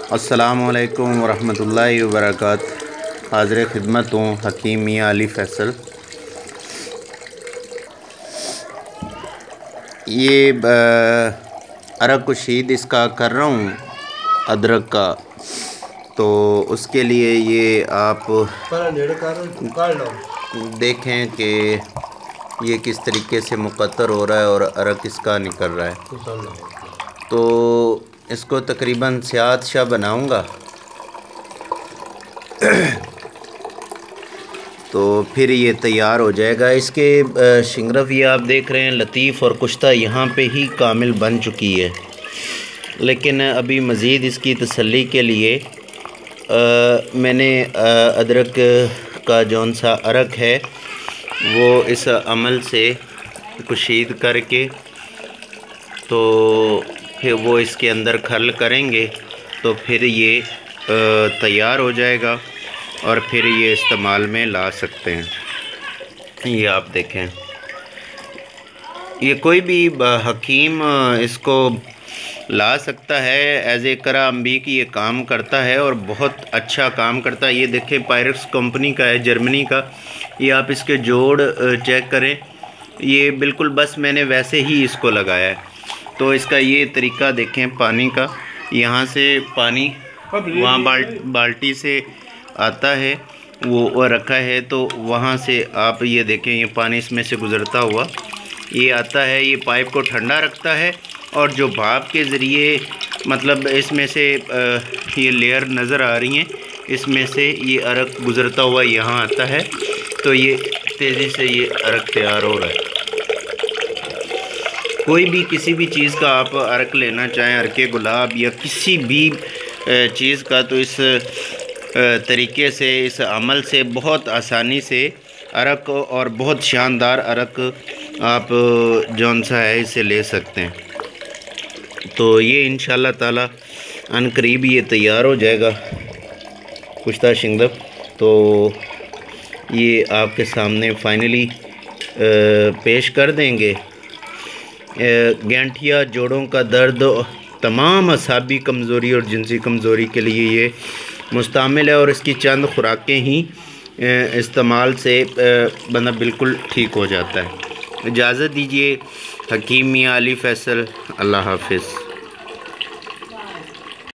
अस्सलामुअलैकुम वरहमतुल्लाहि वबरकातुहू। हाज़िर खिदमत हूँ हकीम मियाँ अली फैसल। ये अरक कुशीद इसका कर रहा हूँ अदरक का, तो उसके लिए ये आप देखें कि ये किस तरीके से मुकत्तर हो रहा है और अरक इसका निकल रहा है। तो इसको तकरीबन स्याद शाह बनाऊँगा तो फिर ये तैयार हो जाएगा। इसके शिंगरफ ये आप देख रहे हैं लतीफ़ और कुश्ता यहाँ पे ही कामिल बन चुकी है, लेकिन अभी मज़ीद इसकी तसल्ली के लिए मैंने अदरक का जौन सा अरक है वो इस अमल से कुशीद करके तो फिर वो इसके अंदर खल करेंगे तो फिर ये तैयार हो जाएगा और फिर ये इस्तेमाल में ला सकते हैं। ये आप देखें, ये कोई भी हकीम इसको ला सकता है। एज ए करा अम्बीक ये काम करता है और बहुत अच्छा काम करता है। ये देखें पायरेक्स कंपनी का है, जर्मनी का। ये आप इसके जोड़ चेक करें, ये बिल्कुल बस मैंने वैसे ही इसको लगाया है। तो इसका ये तरीका देखें, पानी का यहाँ से पानी वहाँ बाल्टी से आता है, वो रखा है, तो वहाँ से आप ये देखें ये पानी इसमें से गुज़रता हुआ ये आता है। ये पाइप को ठंडा रखता है और जो भाप के ज़रिए मतलब इसमें से ये लेयर नज़र आ रही हैं, इसमें से ये अरक गुज़रता हुआ यहाँ आता है। तो ये तेज़ी से ये अरक तैयार हो रहा है। कोई भी किसी भी चीज़ का आप अरक लेना चाहें, अरके गुलाब या किसी भी चीज़ का, तो इस तरीके से इस अमल से बहुत आसानी से अरक और बहुत शानदार अरक आप जौन सा है इसे ले सकते हैं। तो ये इंशाल्लाह ताला अनकरीब ये तैयार हो जाएगा कुश्ता शिंगरफ। तो ये आपके सामने फाइनली पेश कर देंगे। गैंठिया, जोड़ों का दर्द, तमाम असाबी कमज़ोरी और जिनसी कमज़ोरी के लिए ये मुस्तामिल है और इसकी चंद खुराकें ही इस्तेमाल से बंदा बिल्कुल ठीक हो जाता है। इजाज़त दीजिए। हकीम मियाँ अली फैसल। अल्लाह हाफ़िज़।